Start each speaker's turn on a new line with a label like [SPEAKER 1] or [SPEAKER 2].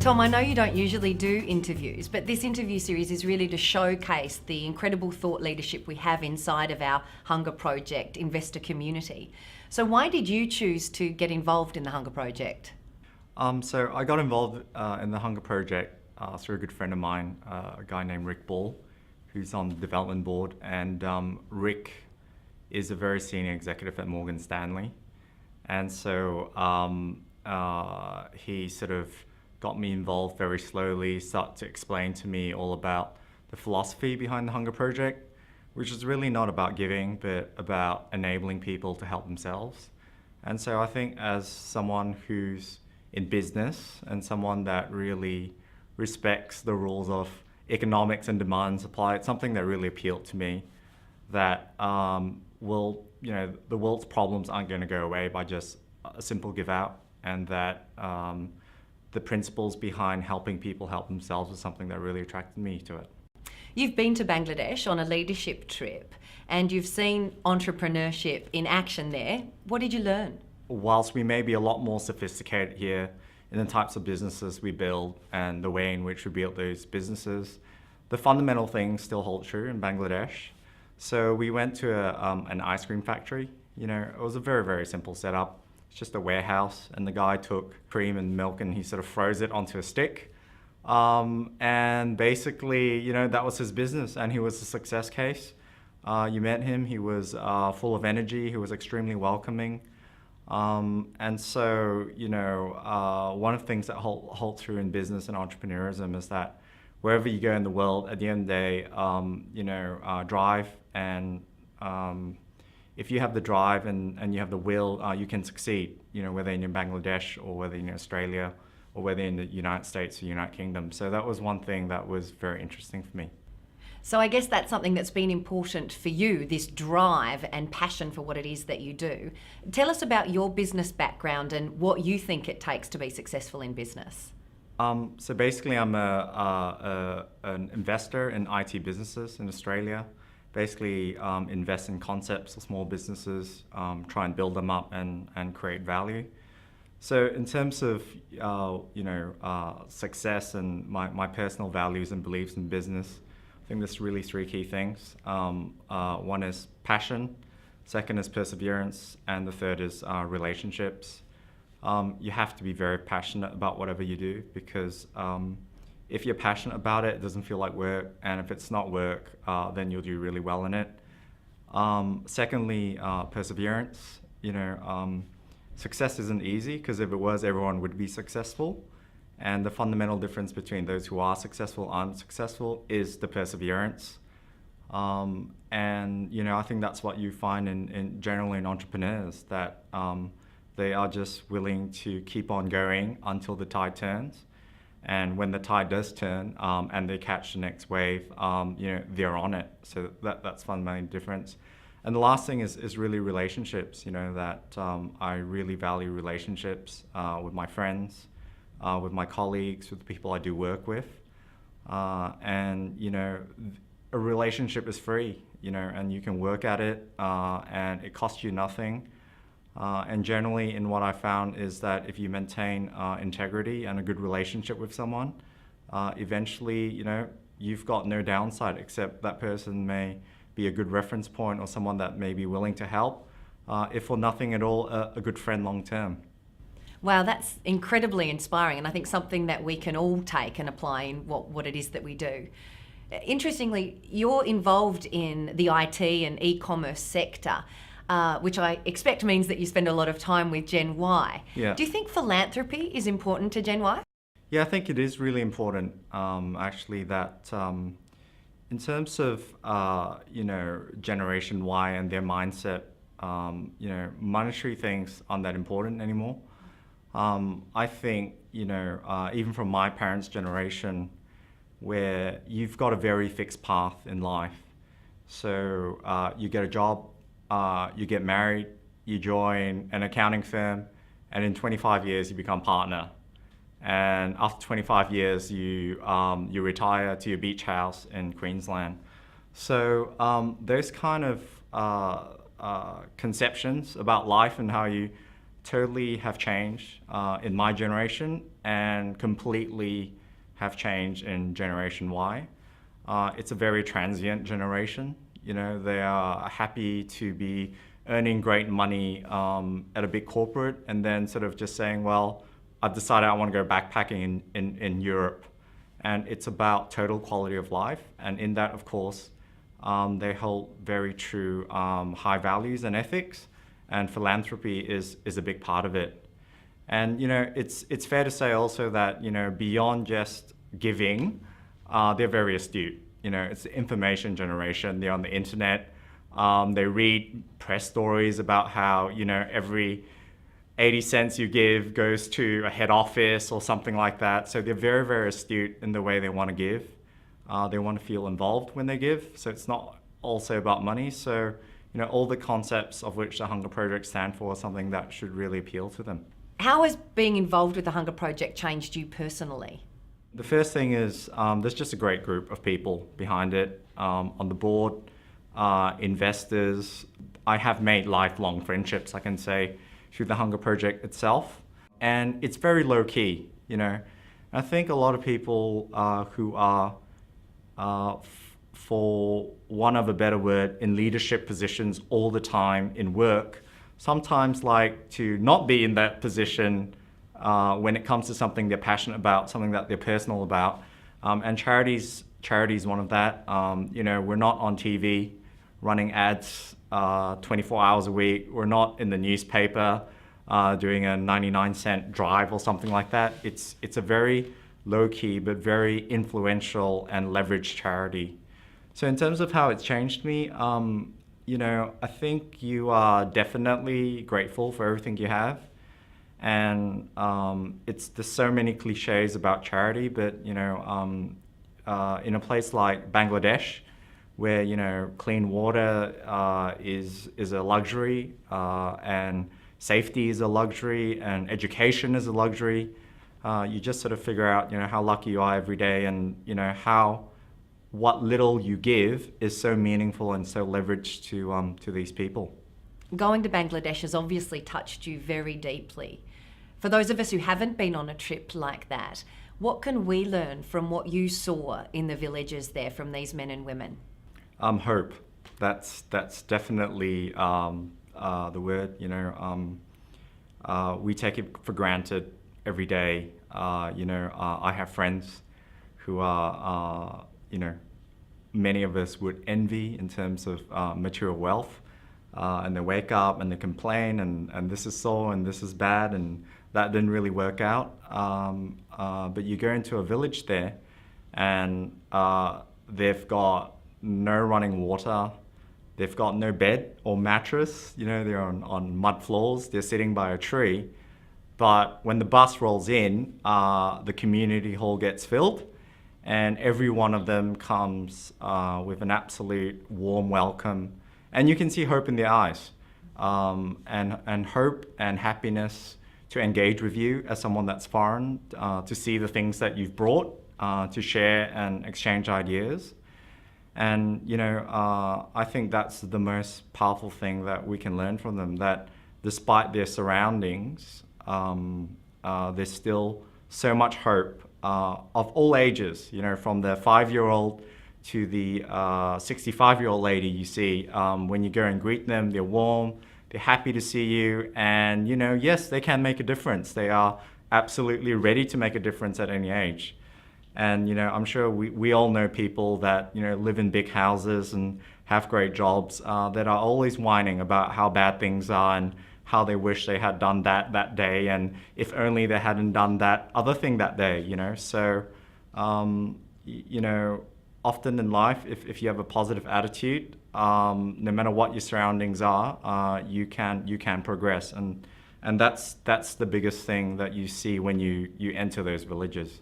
[SPEAKER 1] Tom, I know you don't usually do interviews, but this interview series is really to showcase the incredible thought leadership we have inside of our Hunger Project investor community. So why did you choose to get involved in the Hunger Project?
[SPEAKER 2] So I got involved in the Hunger Project through a good friend of mine, a guy named Rick Ball, who's on the development board. And Rick is a very senior executive at Morgan Stanley. And so he sort of got me involved very slowly, started to explain to me all about the philosophy behind the Hunger Project, which is really not about giving, but about enabling people to help themselves. And so I think as someone who's in business and someone that really respects the rules of economics and demand and supply, it's something that really appealed to me, that the world's problems aren't going to go away by just a simple give out, and that the principles behind helping people help themselves was something that really attracted me to it.
[SPEAKER 1] You've been to Bangladesh on a leadership trip and you've seen entrepreneurship in action there. What did you learn?
[SPEAKER 2] Whilst we may be a lot more sophisticated here in the types of businesses we build and the way in which we build those businesses, the fundamental things still hold true in Bangladesh. So we went to an ice cream factory. It was a very, very simple setup. It's just a warehouse, and the guy took cream and milk and he sort of froze it onto a stick. And basically, that was his business, and he was a success case. You met him, he was full of energy, he was extremely welcoming. And so, one of the things that hold true in business and entrepreneurism is that wherever you go in the world, at the end of the day, drive, and if you have the drive and you have the will, you can succeed, whether in Bangladesh or whether in Australia or whether in the United States or United Kingdom. So that was one thing that was very interesting for me.
[SPEAKER 1] So I guess that's something that's been important for you, this drive and passion for what it is that you do. Tell us about your business background and what you think it takes to be successful in business.
[SPEAKER 2] So basically I'm an investor in IT businesses in Australia. Basically invest in concepts of small businesses, try and build them up and create value. So in terms of success and my personal values and beliefs in business, I think there's really three key things. One is passion, second is perseverance, and the third is relationships. You have to be very passionate about whatever you do, because if you're passionate about it, it doesn't feel like work, and if it's not work, then you'll do really well in it. Secondly, perseverance. Success isn't easy, because if it was, everyone would be successful. And the fundamental difference between those who are successful and aren't successful is the perseverance. And I think that's what you find in generally in entrepreneurs, that they are just willing to keep on going until the tide turns. And when the tide does turn and they catch the next wave, they're on it. So that's fundamentally the difference. And the last thing is really relationships, that I really value relationships with my friends, with my colleagues, with the people I do work with. And a relationship is free, and you can work at it and it costs you nothing. And generally, in what I found is that if you maintain integrity and a good relationship with someone, eventually, you've got no downside, except that person may be a good reference point or someone that may be willing to help, if for nothing at all, a good friend long term.
[SPEAKER 1] Wow, that's incredibly inspiring, and I think something that we can all take and apply in what it is that we do. Interestingly, you're involved in the IT and e-commerce sector, which I expect means that you spend a lot of time with Gen Y.
[SPEAKER 2] Yeah.
[SPEAKER 1] Do you think philanthropy is important to Gen Y?
[SPEAKER 2] Yeah, I think it is really important, actually, that in terms of, Generation Y and their mindset, monetary things aren't that important anymore. I think, even from my parents' generation, where you've got a very fixed path in life. So you get a job, you get married, you join an accounting firm, and in 25 years you become partner. And after 25 years, you retire to your beach house in Queensland. So those kind of conceptions about life and how you totally have changed in my generation and completely have changed in Generation Y. It's a very transient generation. You know, they are happy to be earning great money at a big corporate and then sort of just saying, well, I've decided I want to go backpacking in Europe. And it's about total quality of life. And in that, of course, they hold very true high values and ethics. And philanthropy is a big part of it. And, you know, it's fair to say also that, you know, beyond just giving, they're very astute. You know, it's the information generation. They're on the internet. They read press stories about how, you know, every 80 cents you give goes to a head office or something like that. So they're very, very astute in the way they want to give. They want to feel involved when they give. So it's not also about money. So, you know, all the concepts of which the Hunger Project stand for are something that should really appeal to them.
[SPEAKER 1] How has being involved with the Hunger Project changed you personally?
[SPEAKER 2] The first thing is there's just a great group of people behind it. On the board, investors. I have made lifelong friendships, I can say, through the Hunger Project itself. And it's very low key, you know. I think a lot of people who are, for want of a better word, in leadership positions all the time in work, sometimes like to not be in that position when it comes to something they're passionate about, something that they're personal about. And charity's one of that. You know, we're not on TV running ads 24 hours a week. We're not in the newspaper doing a 99-cent drive or something like that. It's a very low-key but very influential and leveraged charity. So in terms of how it's changed me, you know, I think you are definitely grateful for everything you have. And there's so many cliches about charity, but, you know, in a place like Bangladesh, where, you know, clean water is a luxury, and safety is a luxury, and education is a luxury, you just sort of figure out, you know, how lucky you are every day, and, you know, what little you give is so meaningful and so leveraged to these people.
[SPEAKER 1] Going to Bangladesh has obviously touched you very deeply. For those of us who haven't been on a trip like that, what can we learn from what you saw in the villages there from these men and women?
[SPEAKER 2] Hope. That's definitely the word. You know, we take it for granted every day. You know, I have friends who are, you know, many of us would envy in terms of material wealth, and they wake up and they complain, and this is so and this is bad, and that didn't really work out. But you go into a village there, and they've got no running water, they've got no bed or mattress, you know, they're on mud floors, they're sitting by a tree. But when the bus rolls in, the community hall gets filled, and every one of them comes with an absolute warm welcome. And you can see hope in their eyes, and hope and happiness to engage with you as someone that's foreign, to see the things that you've brought, to share and exchange ideas. And, you know, I think that's the most powerful thing that we can learn from them, that despite their surroundings, there's still so much hope of all ages, you know, from the 5-year-old to the 65-year-old lady you see. When you go and greet them, they're warm, they're happy to see you, and, you know, yes, they can make a difference. They are absolutely ready to make a difference at any age. And, you know, I'm sure we all know people that, you know, live in big houses and have great jobs that are always whining about how bad things are and how they wish they had done that day, and if only they hadn't done that other thing that day, you know. So, you know, often in life, if you have a positive attitude, no matter what your surroundings are, you can progress, and that's the biggest thing that you see when you enter those villages.